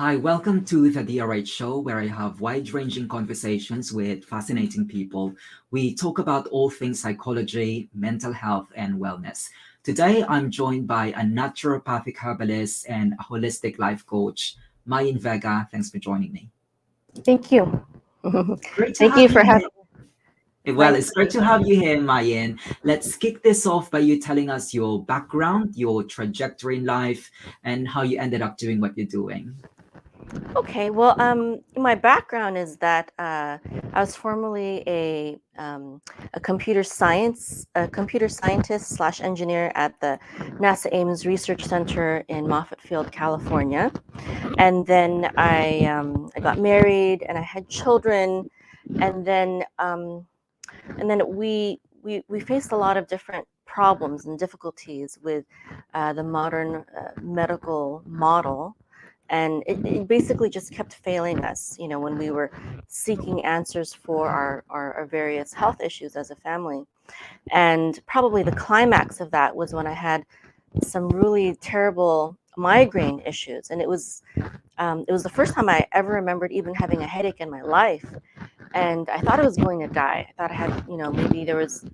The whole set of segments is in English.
Hi, welcome to the DRH show, where I have wide-ranging conversations with fascinating people. We talk about all things psychology, mental health, and wellness. Today, I'm joined by a naturopathic herbalist and a holistic life coach, Mayim Vega. Thanks for joining me. Thank you. Great to Thank have you you for having here. me. Well, Nice it's to great be to have you here, Mayan. Let's kick this off by you telling us your background, your trajectory in life, and how you ended up doing what you're doing. Okay, well, my background is that I was formerly a computer scientist slash engineer at the NASA Ames Research Center in Moffett Field, California, and then I got married and I had children, and then we faced a lot of different problems and difficulties with the modern medical model, and it basically just kept failing us, when we were seeking answers for our various health issues as a family. And probably the climax of that was when I had some really terrible migraine issues, and it was the first time I ever remembered even having a headache in my life. And I thought I was going to die. I thought I had, maybe there was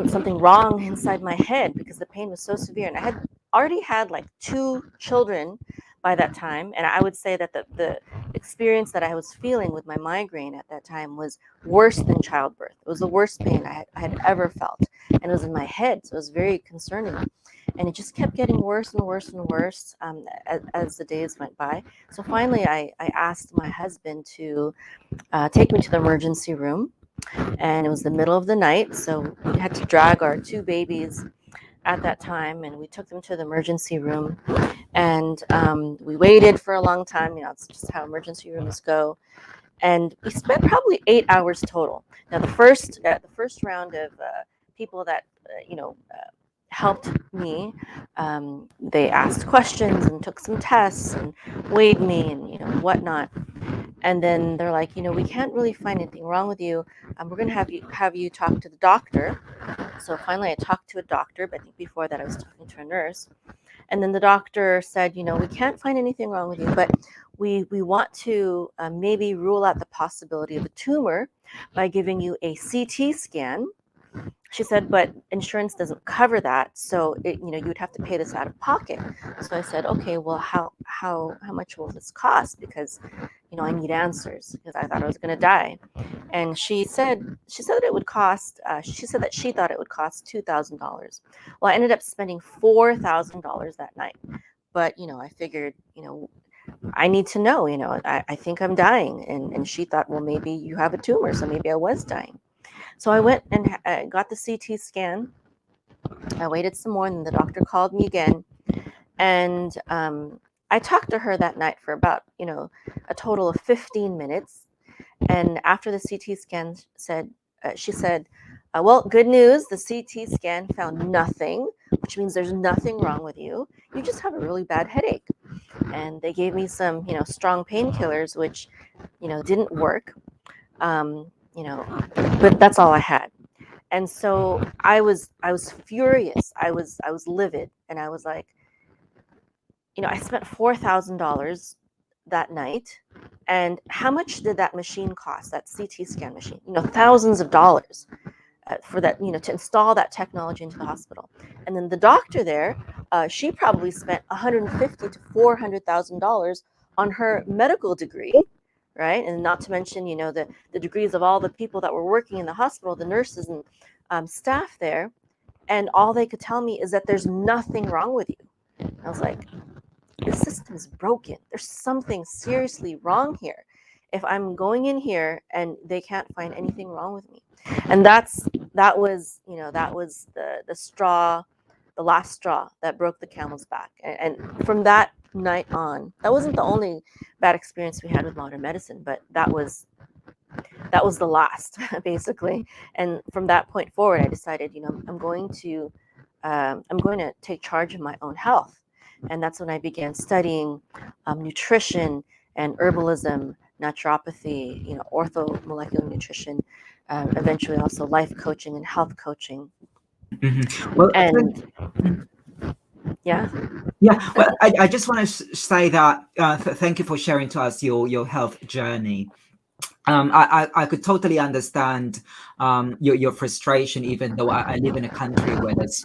something wrong inside my head because the pain was so severe. And I had already had like two children by that time. And I would say that the experience that I was feeling with my migraine at that time was worse than childbirth. It was the worst pain I had ever felt. And it was in my head. So it was very concerning. And it just kept getting worse and worse and worse as the days went by. So finally, I asked my husband to take me to the emergency room, and it was the middle of the night, so we had to drag our two babies at that time, and we took them to the emergency room, and we waited for a long time. It's just how emergency rooms go, and we spent probably 8 hours total. Now the first round of people that helped me, they asked questions and took some tests and weighed me and whatnot. And then they're like, we can't really find anything wrong with you. We're going to have you talk to the doctor. So finally, I talked to a doctor, but I think before that, I was talking to a nurse. And then the doctor said, we can't find anything wrong with you, but we want to maybe rule out the possibility of a tumor by giving you a CT scan. She said, but insurance doesn't cover that, so you would have to pay this out of pocket. So I said, okay, well, how much will this cost? Because I need answers, because I thought I was going to die. And she said that it would cost. She said that she thought it would cost $2,000. Well, I ended up spending $4,000 that night. But I figured, I need to know. I think I'm dying, and she thought, well, maybe you have a tumor, so maybe I was dying. So I went and got the CT scan. I waited some more, and then the doctor called me again. And I talked to her that night for about, a total of 15 minutes. And after the CT scan she said, well, good news, the CT scan found nothing, which means there's nothing wrong with you. You just have a really bad headache. And they gave me some, strong painkillers, which, didn't work. Um, but that's all I had. And so I was furious. I was livid, and I was like, I spent $4,000 that night, and how much did that machine cost? That CT scan machine, thousands of dollars for that, to install that technology into the hospital. And then the doctor there, she probably spent $150,000 to $400,000 on her medical degree, right? And not to mention, the degrees of all the people that were working in the hospital, the nurses and staff there. And all they could tell me is that there's nothing wrong with you. And I was like, the system's broken. There's something seriously wrong here. If I'm going in here and they can't find anything wrong with me. And that was the straw, the last straw that broke the camel's back. And from that night on, that wasn't the only bad experience we had with modern medicine, but that was the last, basically. And from that point forward, I decided, I'm going to take charge of my own health. And that's when I began studying nutrition and herbalism, naturopathy, orthomolecular nutrition, eventually also life coaching and health coaching. Mhm. Well, I think And Yeah. Yeah, well, I just want to say that thank you for sharing to us your health journey. I could totally understand your frustration, even though I live in a country where there's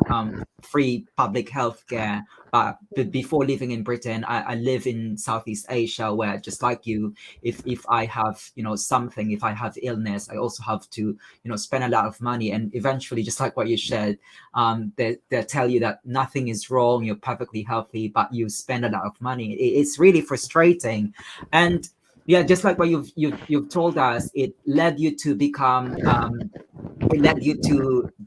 free public health care. But before living in Britain, I live in Southeast Asia, where just like you, if I have something, if I have illness, I also have to spend a lot of money, and eventually, just like what you shared, they tell you that nothing is wrong, you're perfectly healthy, but you spend a lot of money. It's really frustrating, and yeah, just like what you've told us, it led you to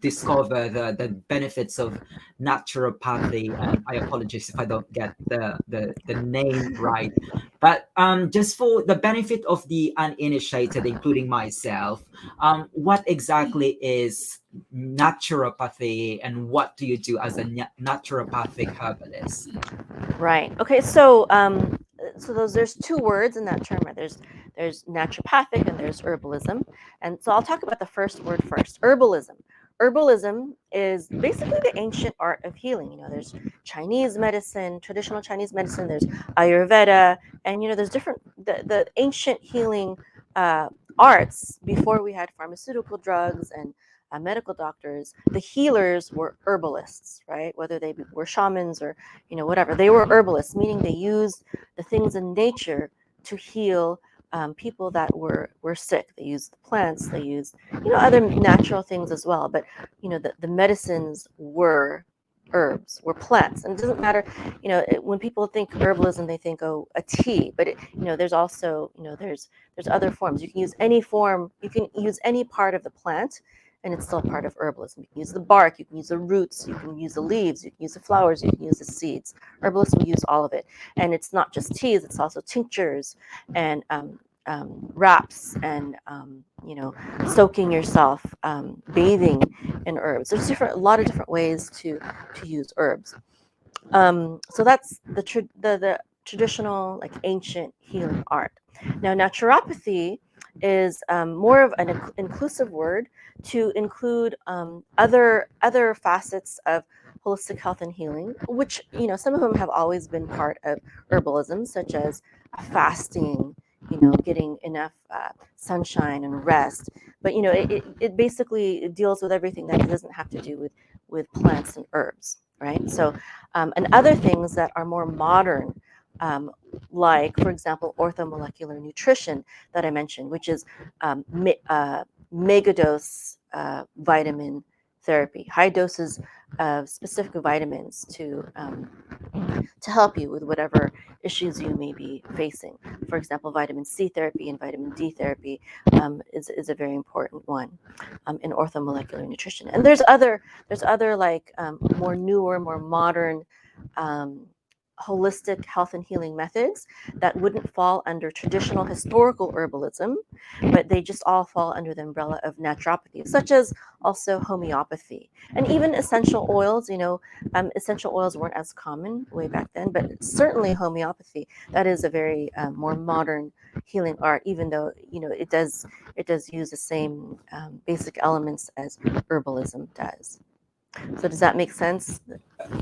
discover the benefits of naturopathy. And I apologize if I don't get the name right, but just for the benefit of the uninitiated, including myself, what exactly is naturopathy, and what do you do as a naturopathic herbalist? Right. Okay. So there's two words in that term. Right? There's naturopathic and there's herbalism. And so I'll talk about the first word first. Herbalism. Herbalism is basically the ancient art of healing. There's Chinese medicine, traditional Chinese medicine. There's Ayurveda, and there's different the ancient healing uh, arts before we had pharmaceutical drugs and medical doctors. The healers were herbalists, right? Whether they were shamans or whatever. They were herbalists, meaning they used the things in nature to heal people that were sick. They used the plants. They used other natural things as well. But the medicines were herbs, were plants, and it doesn't matter. When people think herbalism, they think, oh, a tea. But there's also there's other forms. You can use any form. You can use any part of the plant, and it's still part of herbalism. You can use the bark, you can use the roots, you can use the leaves, you can use the flowers, you can use the seeds. Herbalists will use all of it. And it's not just teas, it's also tinctures and wraps and, soaking yourself, bathing in herbs. There's a lot of different ways to use herbs. So that's the traditional, like, ancient healing art. Now, naturopathy is more of an inclusive word to include other facets of holistic health and healing, which some of them have always been part of herbalism, such as fasting, getting enough sunshine and rest. But it basically deals with everything that doesn't have to do with plants and herbs, right? So and other things that are more modern, like, for example, orthomolecular nutrition that I mentioned, which is megadose vitamin therapy, high doses of specific vitamins to help you with whatever issues you may be facing. For example, vitamin C therapy and vitamin D therapy is a very important one in orthomolecular nutrition. And there's other like more newer, more modern um, holistic health and healing methods that wouldn't fall under traditional historical herbalism, but they just all fall under the umbrella of naturopathy, such as also homeopathy and even essential oils. Essential oils weren't as common way back then, but certainly homeopathy, that is a very more modern healing art, even though it does use the same basic elements as herbalism does. So does that make sense?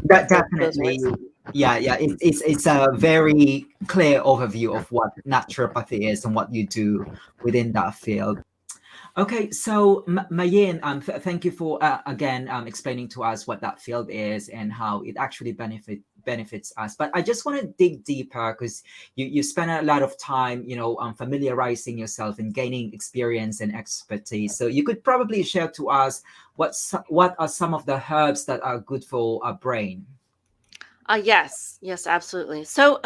That Those words. definitely, yeah, yeah. It's a very clear overview of what naturopathy is and what you do within that field. Okay, so Mayin, thank you for again explaining to us what that field is and how it actually benefits us. But I just want to dig deeper because you spend a lot of time, familiarizing yourself and gaining experience and expertise. So you could probably share to us what are some of the herbs that are good for our brain. Yes, yes, absolutely. So,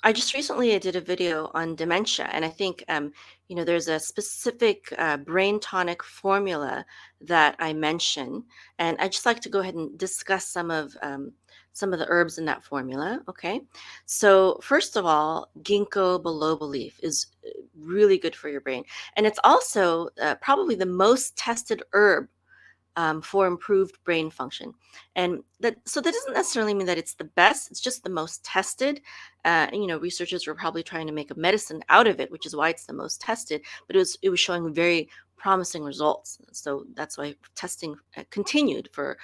I just recently I did a video on dementia, and I think there's a specific brain tonic formula that I mention, and I just like to go ahead and discuss some of the herbs in that formula. Okay, so first of all, ginkgo biloba leaf is really good for your brain, and it's also probably the most tested herb for improved brain function. And that doesn't necessarily mean that it's the best. It's just the most tested. Researchers were probably trying to make a medicine out of it, which is why it's the most tested. But it was showing very promising results. So that's why testing continued for,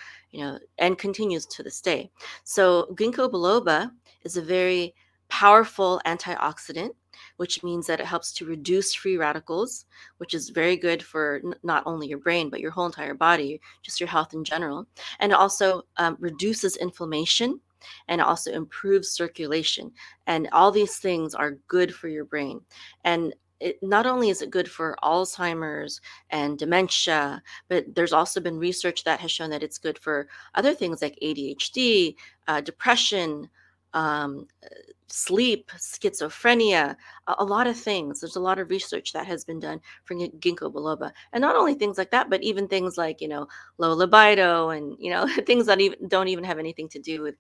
and continues to this day. So ginkgo biloba is a very powerful antioxidant, which means that it helps to reduce free radicals, which is very good for not only your brain, but your whole entire body, just your health in general. And it also reduces inflammation, and it also improves circulation. And all these things are good for your brain. And not only is it good for Alzheimer's and dementia, but there's also been research that has shown that it's good for other things like ADHD, depression, um, sleep, schizophrenia, a lot of things. There's a lot of research that has been done for ginkgo biloba, and not only things like that, but even things like low libido, and things that even don't even have anything to do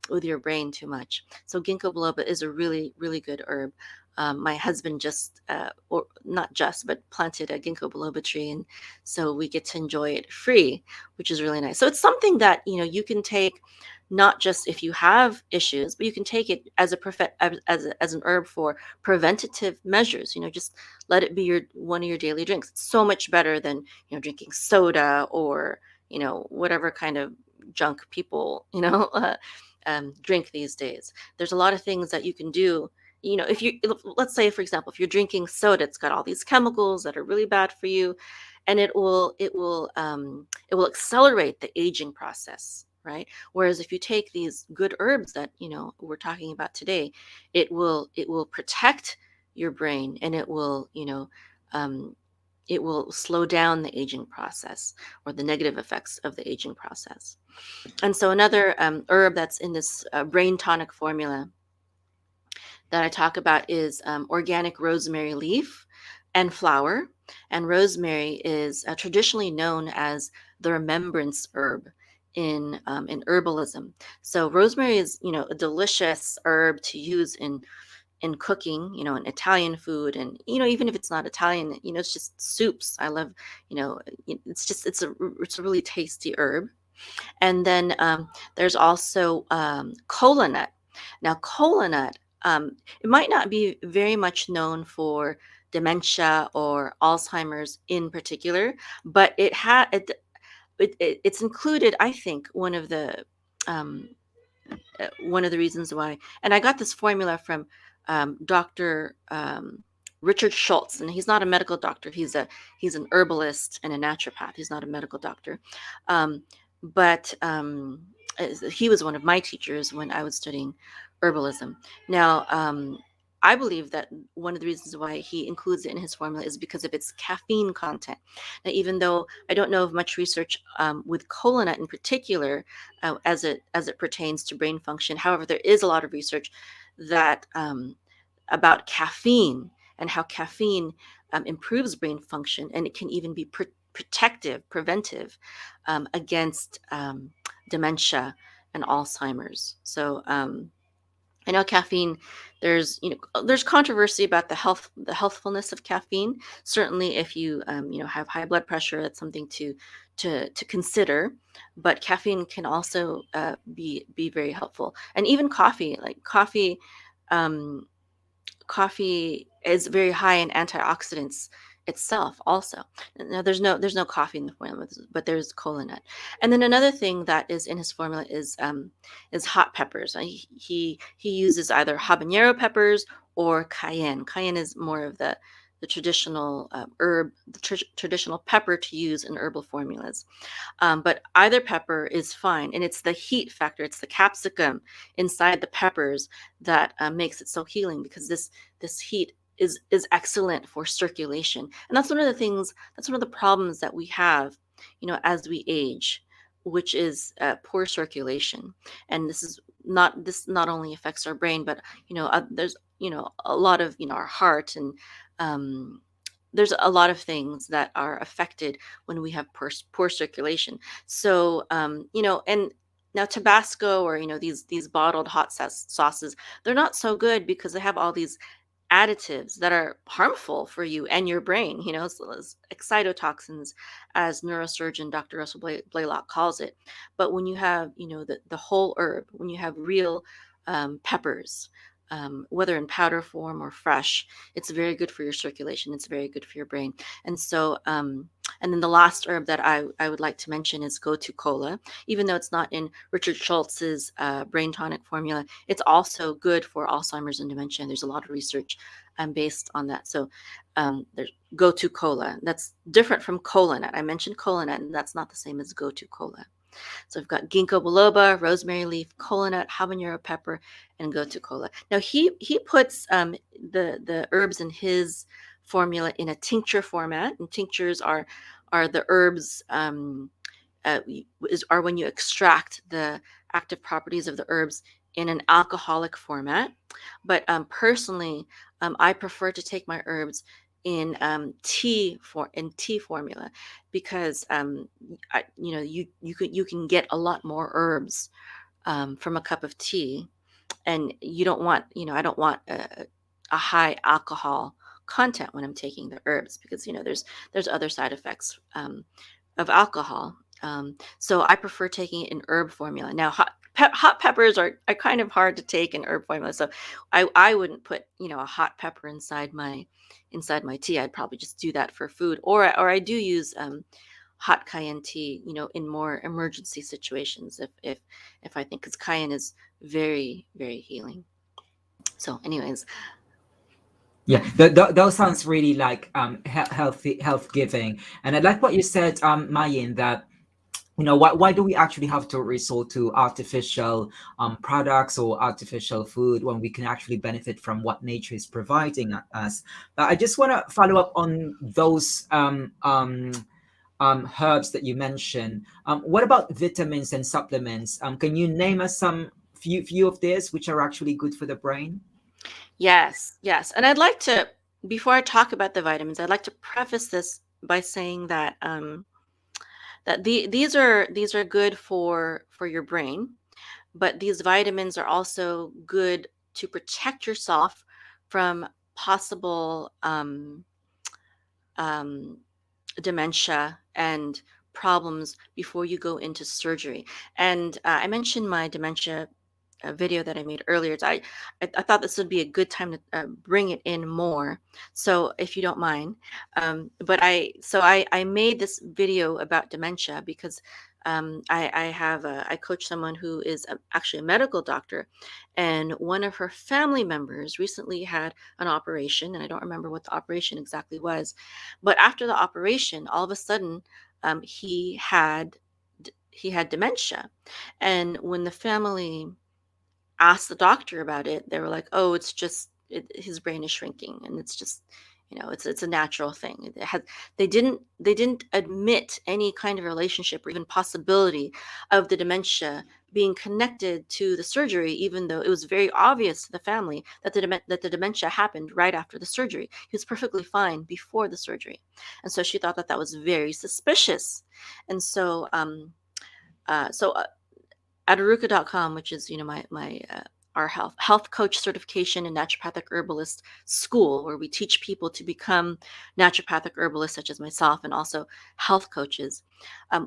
with your brain too much. So ginkgo biloba is a really, really good herb. My husband just, or not just, but planted a ginkgo biloba tree, and so we get to enjoy it free, which is really nice. So it's something that you can take, not just if you have issues, but you can take it as as an herb for preventative measures. Just let it be one of your daily drinks. It's so much better than drinking soda or whatever kind of junk people drink these days. There's a lot of things that you can do. If you, let's say, for example, if you're drinking soda, it's got all these chemicals that are really bad for you, and it will accelerate the aging process, right? Whereas if you take these good herbs that we're talking about today, it will protect your brain, and um, it will slow down the aging process, or the negative effects of the aging process. And so another herb that's in this brain tonic formula that I talk about is organic rosemary leaf and flower. And rosemary is traditionally known as the remembrance herb in herbalism. So rosemary is a delicious herb to use in cooking, in Italian food, and even if it's not Italian, it's just soups. I love, it's a really tasty herb. And then there's also kola nut. Now, kola nut, it might not be very much known for dementia or Alzheimer's in particular, but it's included. I think um, one of the reasons why, and I got this formula from Dr. Richard Schultz, and he's not a medical doctor. He's an herbalist and a naturopath. He's not a medical doctor, um, but he was one of my teachers when I was studying herbalism. Now, I believe that one of the reasons why he includes it in his formula is because of its caffeine content. Now, even though I don't know of much research with kola nut in particular, as it pertains to brain function, however, there is a lot of research that about caffeine, and how caffeine improves brain function, and it can even be protective, preventive against dementia and Alzheimer's. So I know caffeine. There's controversy about the healthfulness of caffeine. Certainly, if you have high blood pressure, that's something to consider. But caffeine can also be very helpful, and even coffee. Like um, coffee is very high in antioxidants itself also. Now there's no coffee in the formula, but there's kola nut. And then another thing that is in his formula is hot peppers. He uses either habanero peppers or cayenne. Cayenne is more of the traditional herb, the traditional pepper to use in herbal formulas. But either pepper is fine, and it's the heat factor. It's the capsicum inside the peppers that makes it so healing, because this heat is excellent for circulation. And that's one of the things. That's one of the problems that we have, as we age, which is poor circulation. And this not only affects our brain, but there's a lot of our heart, and um, there's a lot of things that are affected when we have poor circulation. So, and now Tabasco, or these bottled hot sauces, they're not so good because they have all these additives that are harmful for you and your brain. So as excitotoxins, as neurosurgeon Dr. Russell Blaylock calls it. But when you have the whole herb, when you have real peppers, whether in powder form or fresh. It's very good for your circulation. It's very good for your brain. And so, and then the last herb that I would like to mention is gotu kola. Even though it's not in Richard Schultz's brain tonic formula, it's also good for Alzheimer's and dementia. There's a lot of research based on that. So there's gotu kola. That's different from kola nut. I mentioned kola nut, and that's not the same as gotu kola. So we've got ginkgo biloba, rosemary leaf, kola nut, habanero pepper, and gotu kola. Now he puts the herbs in his formula in a tincture format, and tinctures are the herbs are when you extract the active properties of the herbs in an alcoholic format. But personally, I prefer to take my herbs in tea formula, because you can get a lot more herbs from a cup of tea, and you don't want I don't want a high alcohol content when I'm taking the herbs, because there's other side effects of alcohol. So I prefer taking it in herb formula. Now, hot peppers are kind of hard to take in herb formula, so I wouldn't put a hot pepper inside my tea. I'd probably just do that for food, or I do use hot cayenne tea, in more emergency situations, if I think, because cayenne is very, very healing. So, anyways, Yeah, those sounds really like healthy, health giving, and I like what you said, Mayin, that why do we actually have to resort to artificial products or artificial food when we can actually benefit from what nature is providing us? But I just want to follow up on those herbs that you mentioned. What about vitamins and supplements? Can you name us some few of these which are actually good for the brain? yes, yes. And I'd like to, before I talk about the vitamins, I'd like to preface this by saying that these are good for your brain, but these vitamins are also good to protect yourself from possible um, dementia and problems before you go into surgery. And I mentioned my dementia video that I made earlier. I thought this would be a good time to bring it in more. So if you don't mind, but I made this video about dementia because I coach someone who is actually a medical doctor, and one of her family members recently had an operation, and I don't remember what the operation exactly was, but after the operation, all of a sudden, he had dementia, and when the family asked the doctor about it, they were like, "Oh, it's just his brain is shrinking, and it's just, it's a natural thing." They didn't admit any kind of relationship or even possibility of the dementia being connected to the surgery, even though it was very obvious to the family that the dementia happened right after the surgery. He was perfectly fine before the surgery, and so she thought that that was very suspicious, and so at aruka.com, which is my our health coach certification and naturopathic herbalist school, where we teach people to become naturopathic herbalists such as myself, and also health coaches.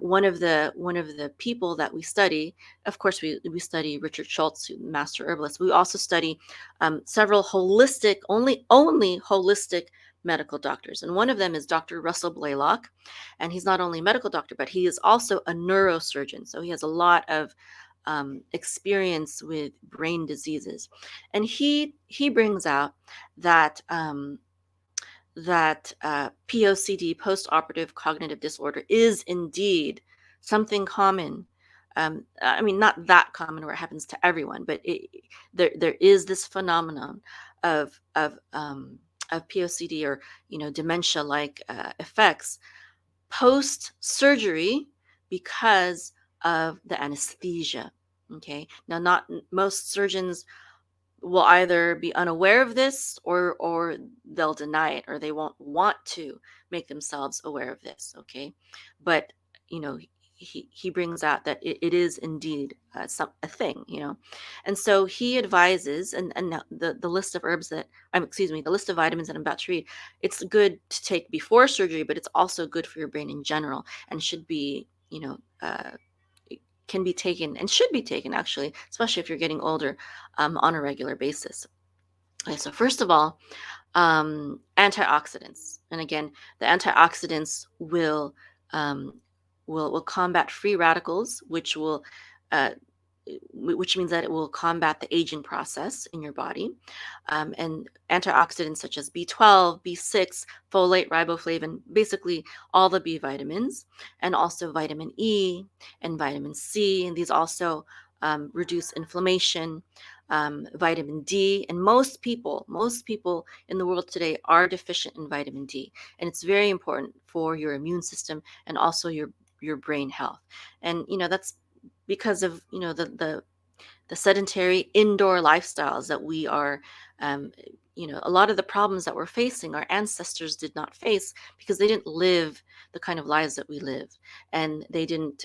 One of the people that we study, of course, we study Richard Schultz, master herbalist. We also study several only holistic medical doctors, and one of them is Dr. Russell Blaylock, and he's not only a medical doctor, but he is also a neurosurgeon. So he has a lot of experience with brain diseases, and he brings out that POCD, post-operative cognitive disorder, is indeed something common. I mean, not that common where it happens to everyone, but there is this phenomenon of POCD, or dementia-like effects post surgery because of the anesthesia. Okay. Now, not most surgeons will either be unaware of this, or they'll deny it, or they won't want to make themselves aware of this. Okay. But, you know, he brings out that it is indeed a thing, and so he advises, and now the list of herbs that the list of vitamins that I'm about to read, it's good to take before surgery, but it's also good for your brain in general, and should be, can be taken and should be taken, actually, especially if you're getting older, on a regular basis. Okay, so first of all, antioxidants, and again, the antioxidants um, will combat free radicals, uh, which means that it will combat the aging process in your body. And antioxidants such as B12, B6, folate, riboflavin, basically all the B vitamins, and also vitamin E and vitamin C. And these also reduce inflammation. Vitamin D, and most people in the world today are deficient in vitamin D, and it's very important for your immune system and also your brain health. And that's because of the sedentary indoor lifestyles that we are um, a lot of the problems that we're facing our ancestors did not face because they didn't live the kind of lives that we live, and they didn't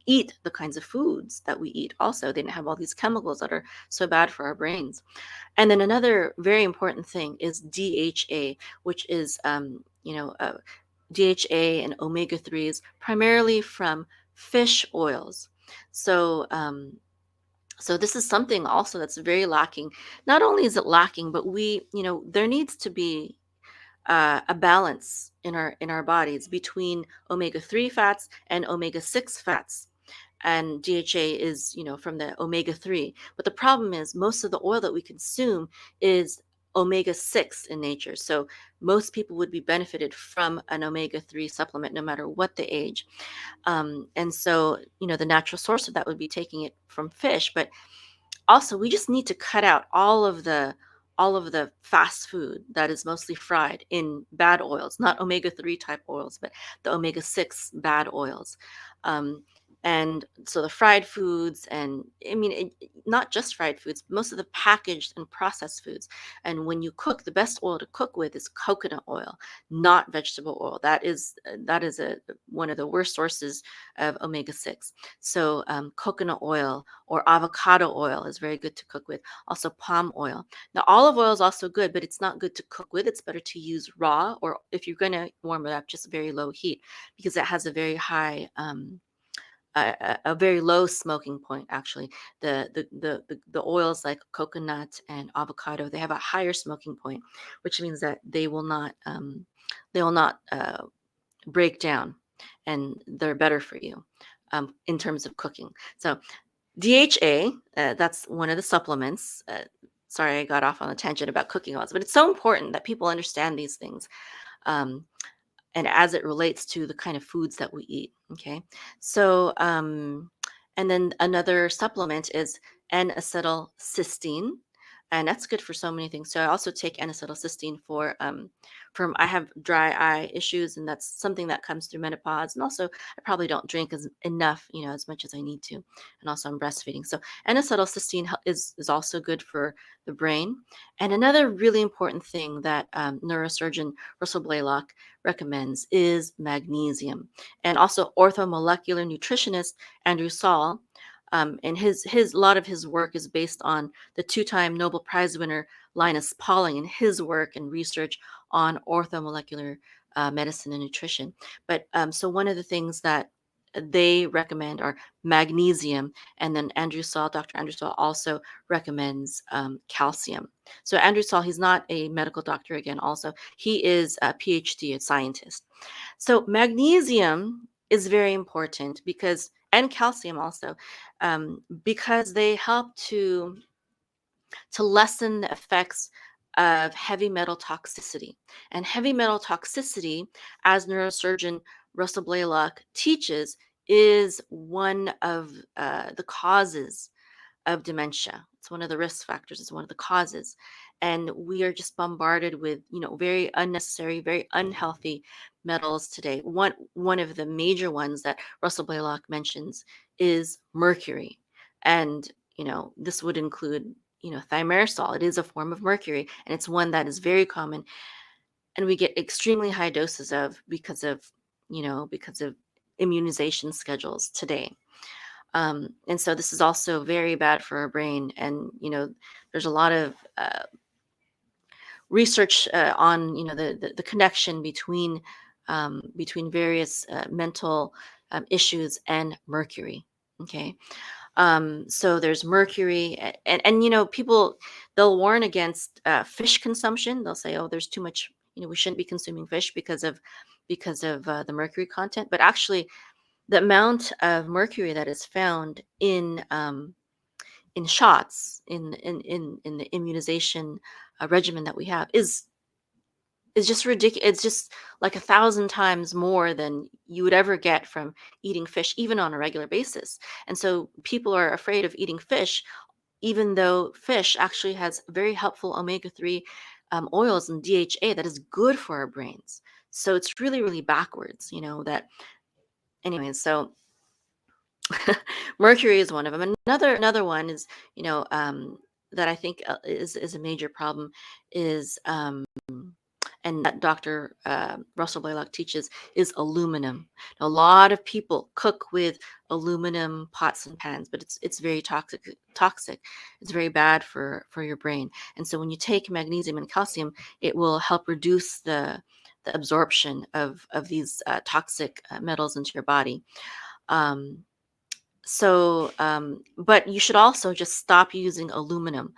eat the kinds of foods that we eat. Also, they didn't have all these chemicals that are so bad for our brains. And then another very important thing is DHA, which is DHA and omega 3s primarily from fish oils. So so this is something also that's very lacking. Not only is it lacking, but there needs to be a balance in our bodies between omega 3 fats and omega 6 fats. And DHA is, from the omega 3. But the problem is most of the oil that we consume is omega 6 in nature. So most people would be benefited from an omega 3 supplement no matter what the age. And so, the natural source of that would be taking it from fish. But also, we just need to cut out all of the fast food that is mostly fried in bad oils, not omega 3 type oils, but the omega 6 bad oils. Um, and so the fried foods, and I mean, not just fried foods, most of the packaged and processed foods. And when you cook, the best oil to cook with is coconut oil, not vegetable oil. That is a one of the worst sources of omega 6. So coconut oil or avocado oil is very good to cook with. Also palm oil. Now olive oil is also good, but it's not good to cook with. It's better to use raw, or if you're going to warm it up, just very low heat, because it has a very high a very low smoking point. Actually, the oils like coconut and avocado, they have a higher smoking point, which means that they will not break down, and they're better for you in terms of cooking. So DHA, that's one of the supplements. Sorry, I got off on a tangent about cooking oils, but it's so important that people understand these things. Um, and as it relates to the kind of foods that we eat. Okay. So, and then another supplement is N-acetylcysteine, and that's good for so many things. So I also take N-acetylcysteine for I have dry eye issues, and that's something that comes through menopause. And also, I probably don't drink enough, as much as I need to, and also I'm breastfeeding. So N-acetylcysteine is also good for the brain. And another really important thing that neurosurgeon Russell Blaylock recommends is magnesium. And also orthomolecular nutritionist Andrew Saul, and his a lot of his work is based on the two-time Nobel Prize winner Linus Pauling and his work and research on orthomolecular medicine and nutrition. But so one of the things that they recommend are magnesium, and then Dr. Andrew Saul also recommends calcium. So Andrew Saul, he's not a medical doctor again. Also, he is a PhD, a scientist. So magnesium is very important and calcium also, because they help to lessen the effects of heavy metal toxicity. And heavy metal toxicity, as neurosurgeon Russell Blaylock teaches, is one of the causes of dementia. It's one of the risk factors. It's one of the causes. And we are just bombarded with, very unnecessary, very unhealthy metals today. One of the major ones that Russell Blaylock mentions is mercury. And, this would include, thimerosal. It is a form of mercury, and it's one that is very common. And we get extremely high doses of because of immunization schedules today. And so this is also very bad for our brain. And, there's a lot of research on, the connection between various mental issues and mercury. Okay. So there's mercury, and people, they'll warn against fish consumption. They'll say, oh, there's too much. We shouldn't be consuming fish because of the mercury content. But actually, the amount of mercury that is found in shots in the immunization regimen that we have is just ridiculous. It's just like 1,000 times more than you would ever get from eating fish, even on a regular basis. And so people are afraid of eating fish, even though fish actually has very helpful omega-3 oils and DHA that is good for our brains. So it's really, really backwards, that. Anyways, so mercury is one of them. Another one is, that I think is a major problem is and that Dr. Russell Blaylock teaches is aluminum. A lot of people cook with aluminum pots and pans, but it's very toxic. Toxic. It's very bad for your brain. And so when you take magnesium and calcium, it will help reduce the absorption of these toxic metals into your body. Um, but you should also just stop using aluminum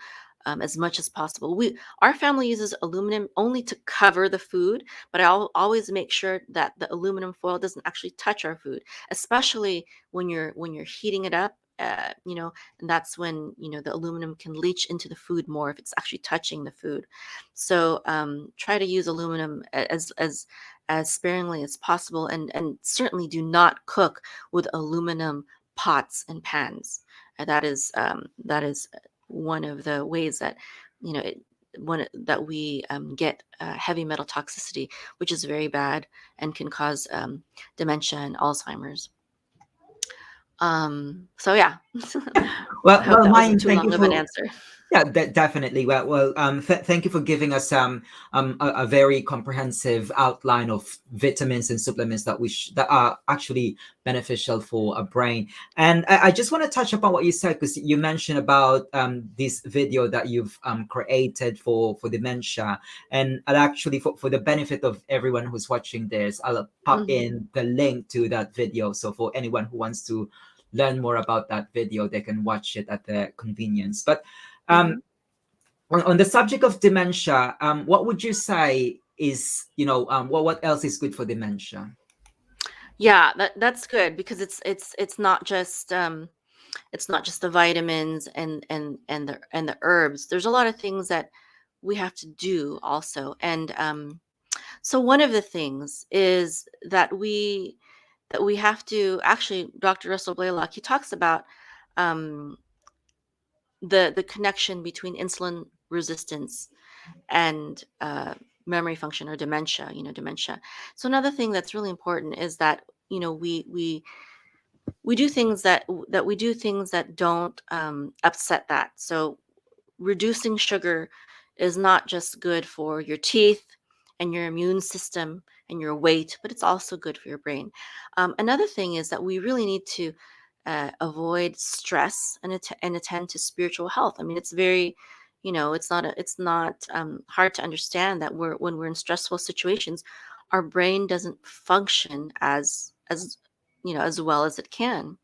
as much as possible. Our family uses aluminum only to cover the food, but I'll always make sure that the aluminum foil doesn't actually touch our food, especially when you're heating it up. And that's when the aluminum can leach into the food more if it's actually touching the food. So try to use aluminum as sparingly as possible, and certainly do not cook with aluminum pots and pans. That is one of the ways that we get heavy metal toxicity, which is very bad and can cause dementia and Alzheimer's. So yeah, I hope Well, that wasn't mine. too Thank you long of an for. answer. Yeah, definitely. Thank you for giving us a very comprehensive outline of vitamins and supplements that are actually beneficial for a brain. And I just want to touch upon what you said, because you mentioned about this video that you've created for dementia, and actually for the benefit of everyone who's watching this, I'll pop Hmm. in the link to that video. So for anyone who wants to learn more about that video, they can watch it at their convenience. But um, Hmm. on the subject of dementia, what would you say is, what else is good for dementia? Yeah, that's good, because it's not just the vitamins and the herbs. There's a lot of things that we have to do also. And so one of the things is that we have to actually, Dr. Russell Blaylock, he talks about um, the connection between insulin resistance and memory function or dementia. Dementia. So another thing that's really important is that we do things that don't upset that. So reducing sugar is not just good for your teeth and your immune system and your weight, but it's also good for your brain. Another thing is that we really need to avoid stress and attend to spiritual health. I mean, it's very, it's not hard to understand that when we're in stressful situations, our brain doesn't function as well as it can.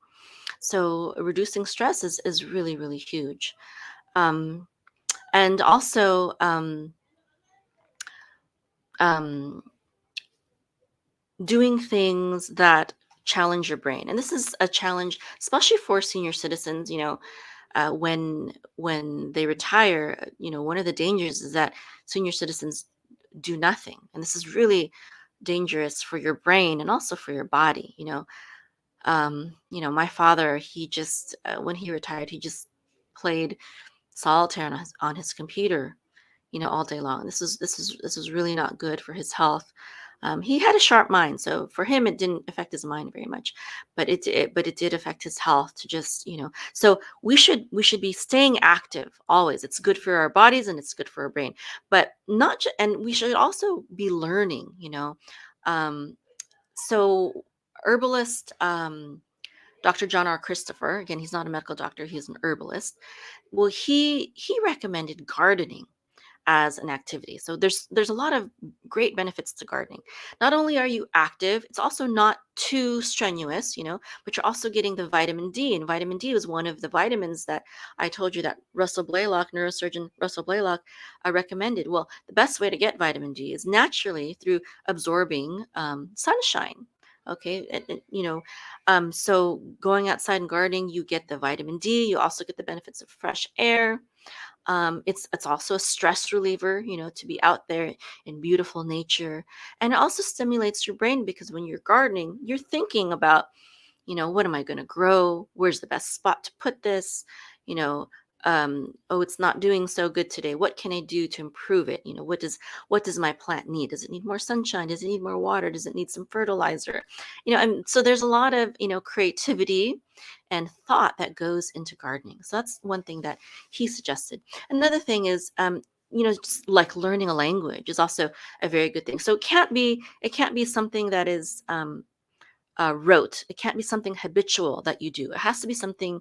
So reducing stress is really, really huge. Um, and also um, doing things that challenge your brain. And this is a challenge, especially for senior citizens. When they retire, one of the dangers is that senior citizens do nothing, and this is really dangerous for your brain and also for your body. My father, he just when he retired, he just played solitaire on his computer, all day long. This is really not good for his health. He had a sharp mind, so for him it didn't affect his mind very much, but it did affect his health to just. So we should be staying active always. It's good for our bodies and it's good for our brain, but not and we should also be learning. Um, so herbalist Dr. John R. Christopher, again, he's not a medical doctor, he's an herbalist. Well, he recommended gardening as an activity. So there's a lot of great benefits to gardening. Not only are you active, it's also not too strenuous, but you're also getting the vitamin D. And vitamin D is one of the vitamins that I told you that Russell Blaylock, neurosurgeon Russell Blaylock, recommended. Well, the best way to get vitamin D is naturally through absorbing sunshine. Okay, so going outside and gardening, you get the vitamin D. You also get the benefits of fresh air. It's also a stress reliever, to be out there in beautiful nature, and it also stimulates your brain because when you're gardening, you're thinking about, what am I going to grow? Where's the best spot to put this? You know, oh, it's not doing so good today. What can I do to improve it? What does my plant need? Does it need more sunshine? Does it need more water? Does it need some fertilizer? And so there's a lot of, creativity and thought that goes into gardening. So that's one thing that he suggested. Another thing is, just like learning a language is also a very good thing. So it can't be something that is rote. It can't be something habitual that you do. It has to be something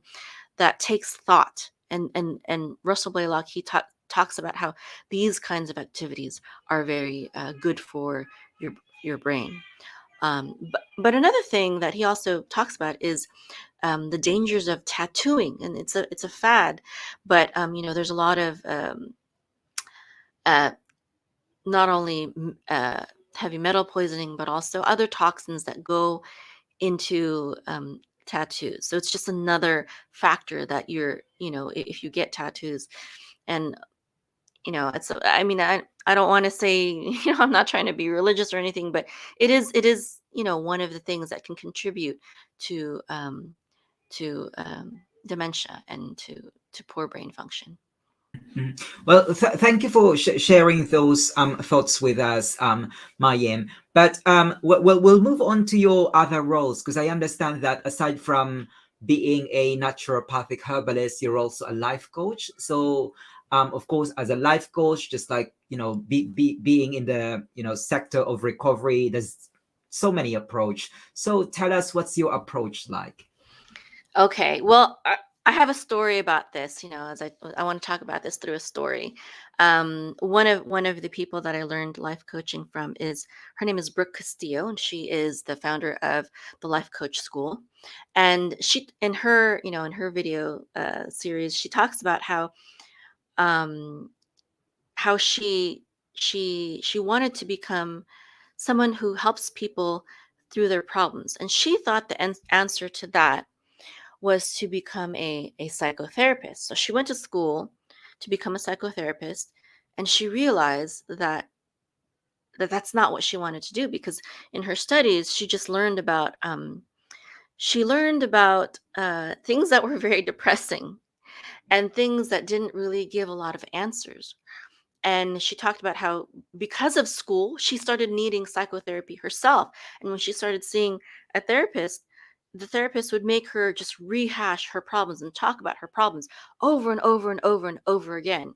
that takes thought. And Russell Blaylock, he talks about how these kinds of activities are very good for your brain. But another thing that he also talks about is the dangers of tattooing, and it's a fad, but there's a lot of uh, not only heavy metal poisoning, but also other toxins that go into tattoos. So it's just another factor that if you get tattoos, and it's, I mean, I don't want to say, I'm not trying to be religious or anything, but it is one of the things that can contribute to dementia and to poor brain function. Mhm. Well, thank you for sharing those thoughts with us, Mayim. But we'll move on to your other roles, because I understand that aside from being a naturopathic herbalist, you're also a life coach. So, of course, as a life coach, just like being in the sector of recovery, there's so many approach. So, tell us, what's your approach like? Okay, well, I have a story about this. As I want to talk about this through a story. One of the people that I learned life coaching from is, her name is Brooke Castillo, and she is the founder of the Life Coach School. And she, in her video series, she talks about um, how she wanted to become someone who helps people through their problems, and she thought the answer to that was to become a psychotherapist. So she went to school to become a psychotherapist, and she realized that that's not what she wanted to do, because in her studies she learned about things that were very depressing and things that didn't really give a lot of answers. And she talked about how, because of school, she started needing psychotherapy herself. And when she started seeing a therapist, the therapist would make her just rehash her problems and talk about her problems over and over and over and over again.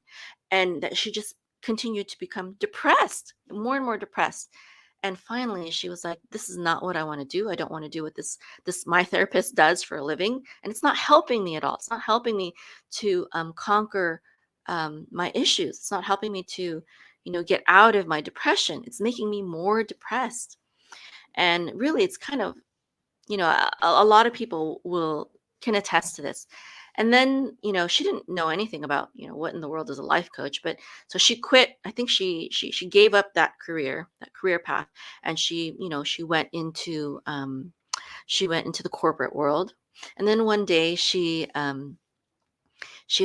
And that she just continued to become depressed, more and more depressed. And finally she was like, this is not what I want to do. I don't want to do what this my therapist does for a living, and it's not helping me at all. It's not helping me to conquer my issues. It's not helping me to, get out of my depression. It's making me more depressed. And really, it's kind of, a lot of people will can attest to this. And then, she didn't know anything about, what in the world is a life coach. But so she quit. I think she gave up that career path, and she went into the corporate world. And then one day she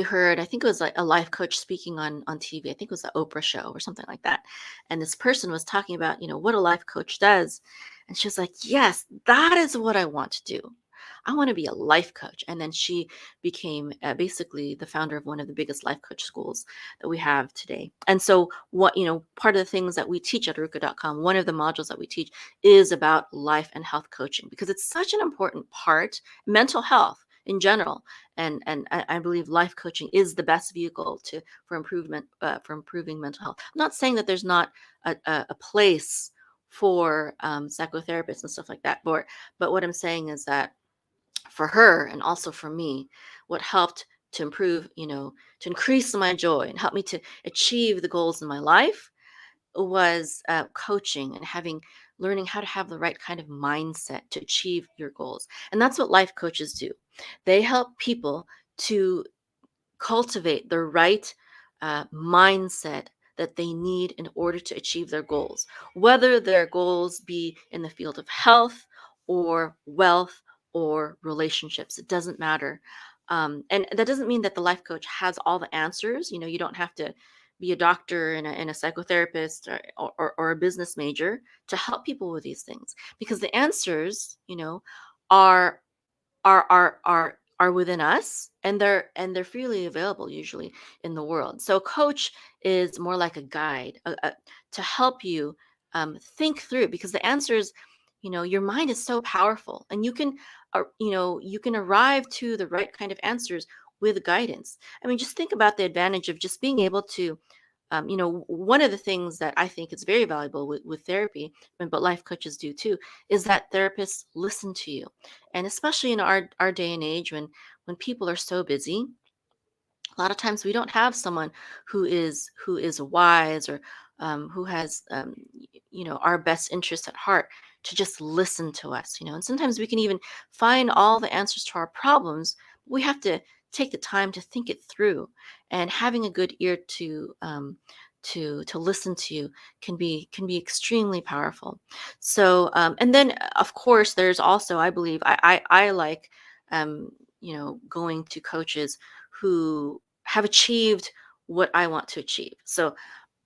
heard, I think it was like a life coach speaking on TV. I think it was the Oprah show or something like that. And this person was talking about, what a life coach does. And she was like, yes, that is what I want to do. I want to be a life coach. And then she became basically the founder of one of the biggest life coach schools that we have today. And so part of the things that we teach at Ruka.com, one of the modules that we teach is about life and health coaching, because it's such an important part, mental health in general. And I believe life coaching is the best vehicle for improving mental health. I'm not saying that there's not a place for psychotherapists and stuff like that, but what I'm saying is that for her, and also for me, what helped to improve, to increase my joy and help me to achieve the goals in my life was coaching and learning how to have the right kind of mindset to achieve your goals. And that's what life coaches do. They help people to cultivate the right mindset that they need in order to achieve their goals, whether their goals be in the field of health or wealth or relationships. It doesn't matter. And that doesn't mean that the life coach has all the answers. You don't have to be a doctor and a psychotherapist or a business major to help people with these things, because the answers, are are within us, and they're freely available usually in the world. So a coach is more like a guide, to help you think through, because the answers, your mind is so powerful, and you can arrive to the right kind of answers with guidance. I mean, just think about the advantage of just being able to one of the things that I think is very valuable with therapy, but life coaches do too, is that therapists listen to you. And especially in our day and age, when people are so busy, a lot of times we don't have someone who is wise, or who has our best interests at heart, to just listen to us. And sometimes we can even find all the answers to our problems. We have to take the time to think it through, and having a good ear to listen to you can be extremely powerful. So and then of course there's also, I believe, I like going to coaches who have achieved what I want to achieve. So,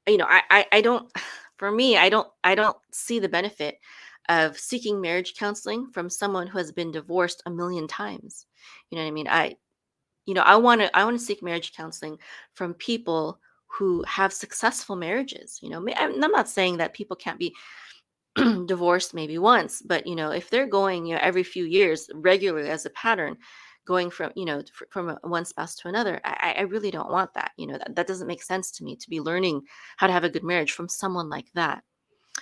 I don't, for me, I don't see the benefit of seeking marriage counseling from someone who has been divorced a million times. You know what I mean? I want to seek marriage counseling from people who have successful marriages. I'm not saying that people can't be divorced maybe once, but if they're going, every few years regularly as a pattern, going from one spouse to another, I really don't want that. That doesn't make sense to me, to be learning how to have a good marriage from someone like that.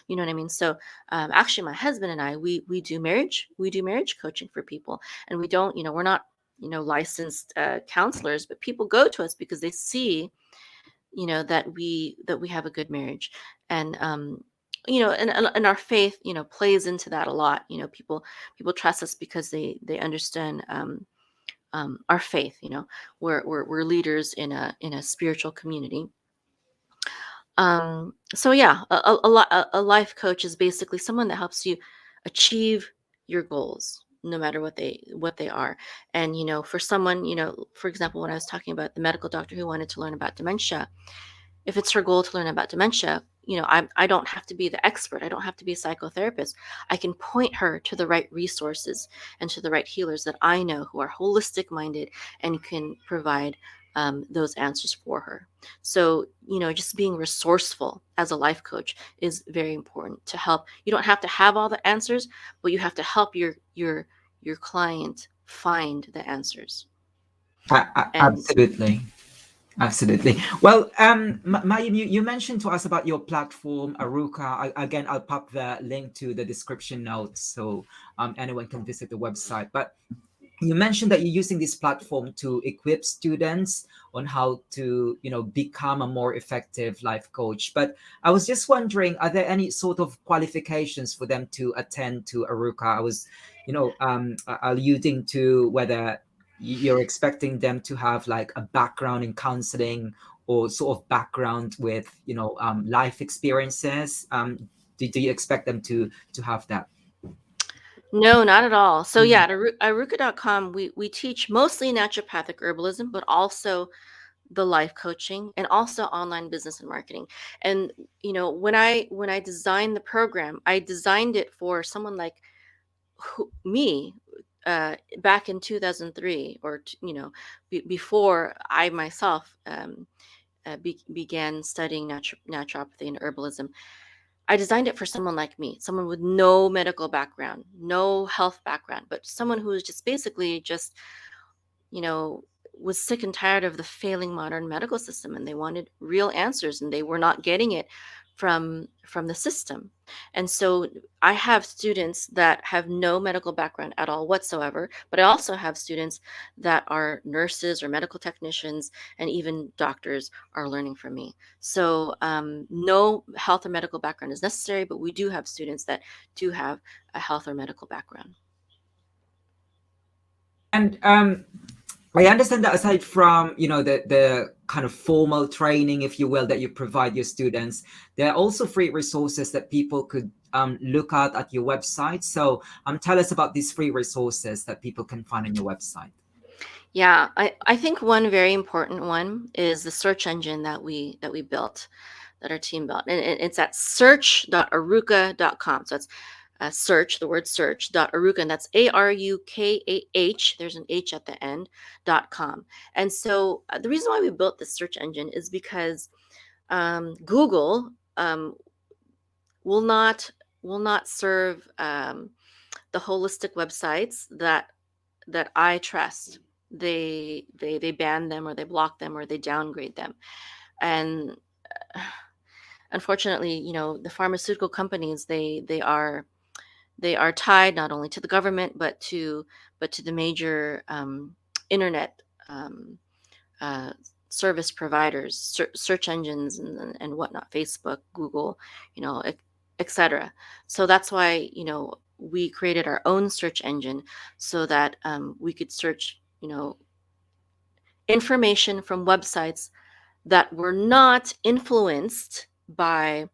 You know what I mean? So actually, my husband and I, we do marriage coaching for people, and we don't, we're not licensed counselors, but people go to us because they see that we have a good marriage. And and our faith plays into that a lot. People trust us because they understand our faith. We're leaders in a spiritual community. So yeah, a life coach is basically someone that helps you achieve your goals, no matter what they are. And for someone, for example, when I was talking about the medical doctor who wanted to learn about dementia, if it's her goal to learn about dementia, I don't have to be the expert. I don't have to be a psychotherapist. I can point her to the right resources and to the right healers that I know, who are holistic minded and can provide those answers for her. So, just being resourceful as a life coach is very important to help. You don't have to have all the answers, but you have to help your client find the answers. And Absolutely. Absolutely. Well, Mayim, you mentioned to us about your platform, Aruka. Again, I'll pop the link to the description notes so anyone can visit the website. But you mentioned that you're using this platform to equip students on how to, become a more effective life coach. But I was just wondering, are there any sort of qualifications for them to attend to Aruka? I was, alluding to whether you're expecting them to have like a background in counseling or sort of background with, life experiences. Do you expect them to have that? no, not at all. So yeah, Mm. at aruka.com, we teach mostly naturopathic herbalism, but also the life coaching, and also online business and marketing. And when I designed the program, I designed it for someone like me, back in 2003, or before I myself began studying naturopathy and herbalism. I designed it for someone like me, someone with no medical background, no health background, but someone who was just basically just, you know, was sick and tired of the failing modern medical system, and they wanted real answers, and they were not getting it from the system. And so I have students that have no medical background at all whatsoever, but I also have students that are nurses or medical technicians, and even doctors are learning from me. So no health or medical background is necessary, but we do have students that do have a health or medical background. And I understand that aside from, the kind of formal training, if you will, that you provide your students, there are also free resources that people could look at your website. So tell us about these free resources that people can find on your website. Yeah, I think one very important one is the search engine that we built, that our team built. And it's at search.aruka.com. So it's search, the word search, .aruka, and that's ARUKAH, there's an H at the end, .com. And so the reason why we built this search engine is because Google will not serve the holistic websites that I trust. They ban them, or they block them, or they downgrade them. And unfortunately, the pharmaceutical companies, they are tied not only to the government, but to the major internet um, uh, service providers, search engines, and whatnot, Facebook, Google, etc. So that's why we created our own search engine, so that we could search information from websites that were not influenced by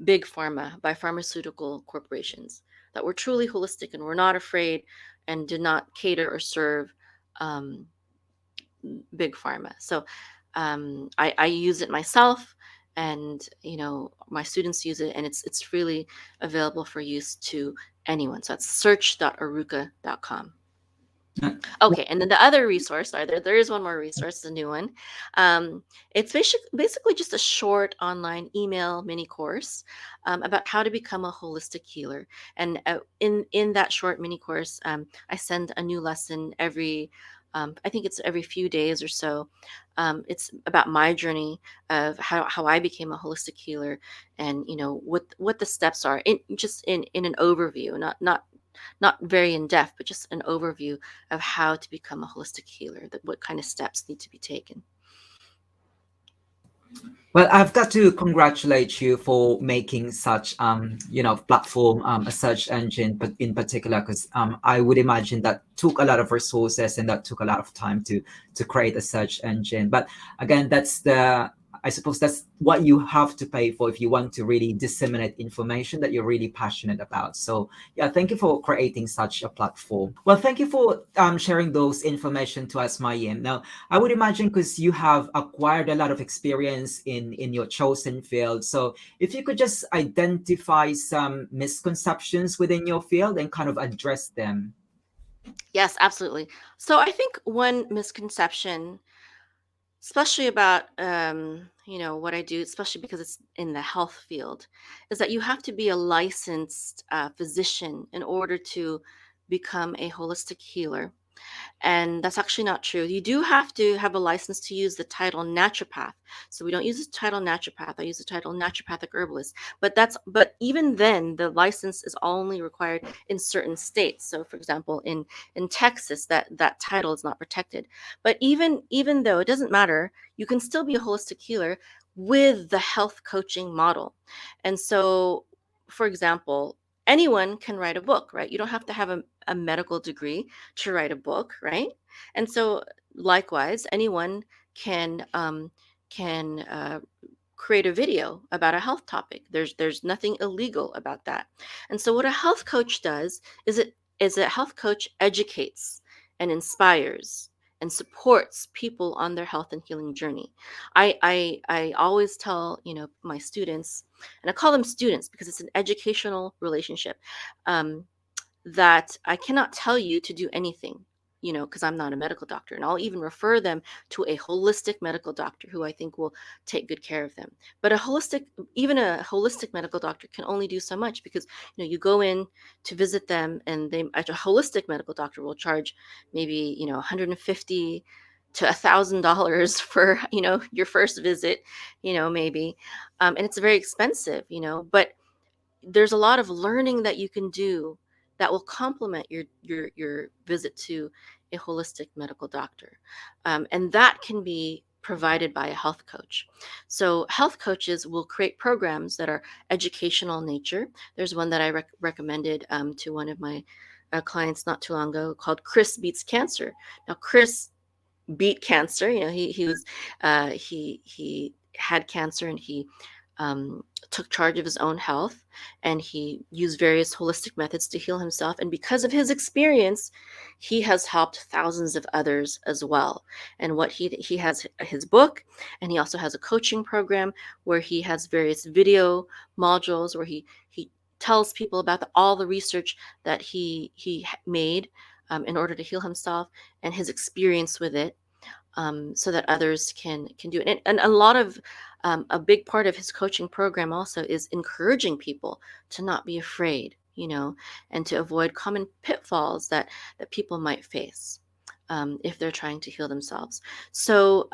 big pharma, by pharmaceutical corporations, that were truly holistic and were not afraid and did not cater or serve um, big pharma. So I use it myself, and my students use it, and it's freely available for use to anyone. So that's search.aruka.com. Uh, Okay, and then the other resource, there is one more resource, the new one. It's basically just a short online email mini course about how to become a holistic healer. And in that short mini course, I send a new lesson every, I think it's every few days or so. It's about my journey of how I became a holistic healer, and what the steps are, in an overview, not very in depth, but just an overview of how to become a holistic healer, that what kind of steps need to be taken. Well, I've got to congratulate you for making such, platform, a search engine, but in particular, because I would imagine that took a lot of resources and that took a lot of time to create a search engine. But again, I suppose that's what you have to pay for if you want to really disseminate information that you're really passionate about. So yeah, thank you for creating such a platform. Well, thank you for sharing those information to us, Mayim. Now, I would imagine because you have acquired a lot of experience in your chosen field. So if you could just identify some misconceptions within your field and kind of address them. Yes, absolutely. So I think one misconception, especially about what I do, especially because it's in the health field, is that you have to be a licensed physician in order to become a holistic healer. And that's actually not true. You do have to have a license to use the title naturopath. So we don't use the title naturopath. I use the title naturopathic herbalist. But even then, the license is only required in certain states. So for example, in Texas, that title is not protected. But even though it doesn't matter, you can still be a holistic healer with the health coaching model. And so, for example, anyone can write a book, right? You don't have to have a medical degree to write a book, right? And so, likewise, anyone can create a video about a health topic. There's nothing illegal about that. And so, what a health coach does is a health coach educates and inspires and supports people on their health and healing journey. I always tell my students, and I call them students because it's an educational relationship. That I cannot tell you to do anything, because I'm not a medical doctor. And I'll even refer them to a holistic medical doctor who I think will take good care of them. But even a holistic medical doctor can only do so much, because, you go in to visit them, and a holistic medical doctor will charge maybe, 150 to $1,000 for, your first visit, maybe. And it's very expensive, but there's a lot of learning that you can do that will complement your visit to a holistic medical doctor, and that can be provided by a health coach. So health coaches will create programs that are educational in nature. There's one that I recommended to one of my clients not too long ago, called Chris Beats Cancer. Now Chris beat cancer. He was he had cancer, and he took charge of his own health, and he used various holistic methods to heal himself. And because of his experience, he has helped thousands of others as well. And what he has his book, and he also has a coaching program where he has various video modules where he tells people about all the research that he made in order to heal himself and his experience with it, so that others can do it. And a lot of a big part of his coaching program also is encouraging people to not be afraid, and to avoid common pitfalls that people might face if they're trying to heal themselves. So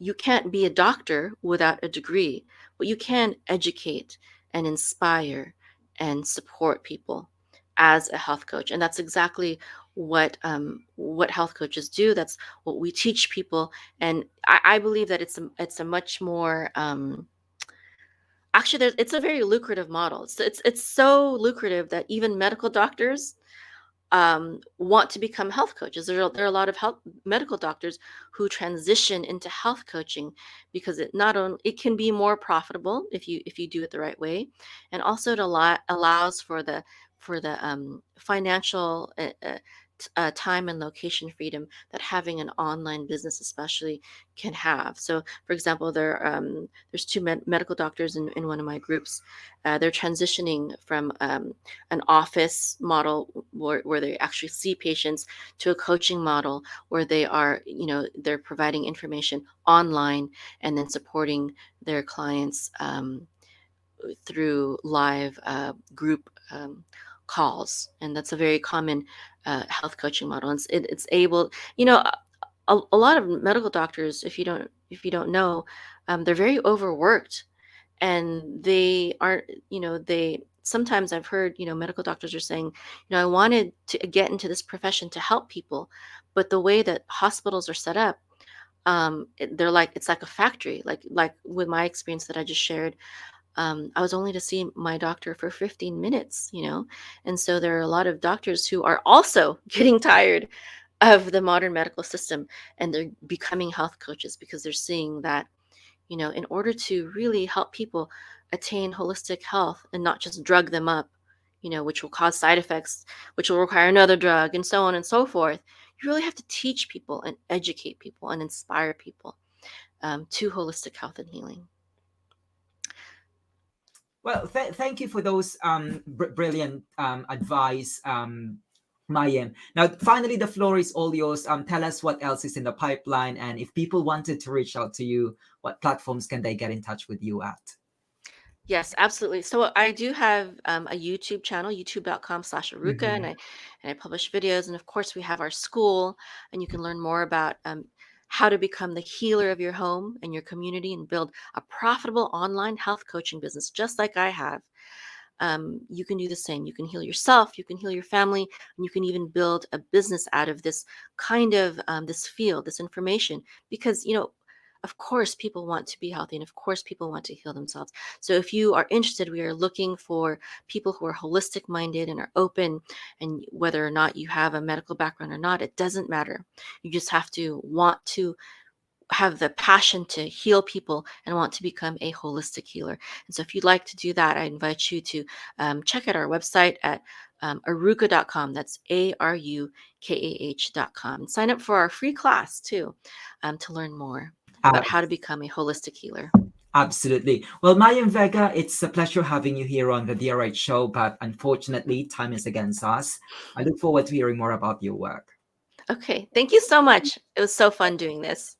you can't be a doctor without a degree, but you can educate and inspire and support people as a health coach. And that's exactly what health coaches do. That's what we teach people. And I believe that it's a much more actually, it's a very lucrative model. It's so lucrative that even medical doctors want to become health coaches. There are a lot of medical doctors who transition into health coaching because it not only it can be more profitable if you do it the right way, and also it allows for the financial time and location freedom that having an online business especially can have. So, for example, there's two medical doctors in one of my groups. They're transitioning from an office model where they actually see patients to a coaching model where they're providing information online and then supporting their clients through live group calls. And that's a very common health coaching model. And it's able, a lot of medical doctors, if you don't know, they're very overworked, and they aren't, they sometimes I've heard, medical doctors are saying, I wanted to get into this profession to help people, but the way that hospitals are set up, they're like, it's like a factory, like with my experience that I just shared. I was only to see my doctor for 15 minutes, and so there are a lot of doctors who are also getting tired of the modern medical system, and they're becoming health coaches because they're seeing that, in order to really help people attain holistic health and not just drug them up, which will cause side effects, which will require another drug, and so on and so forth. You really have to teach people and educate people and inspire people to holistic health and healing. Well, thank you for those brilliant advice, Mayim. Now, finally, the floor is all yours. Tell us what else is in the pipeline, and if people wanted to reach out to you, what platforms can they get in touch with you at? Yes, absolutely. So I do have a YouTube channel, youtube.com/Aruka, Mhm. and I publish videos. And of course, we have our school, and you can learn more about how to become the healer of your home and your community and build a profitable online health coaching business, just like I have. You can do the same. You can heal yourself, you can heal your family, and you can even build a business out of this kind of this field, this information, because of course people want to be healthy, and of course people want to heal themselves. So if you are interested, we are looking for people who are holistic minded and are open, and whether or not you have a medical background or not, it doesn't matter. You just have to want to have the passion to heal people and want to become a holistic healer. And so if you'd like to do that, I invite you to check out our website at aruka.com. That's ARUKAH.com. Sign up for our free class too, to learn more Uh, about how to become a holistic healer. Absolutely. Well, Mayim Vega, it's a pleasure having you here on the DRH show, but unfortunately, time is against us. I look forward to hearing more about your work. Okay, thank you so much. It was so fun doing this.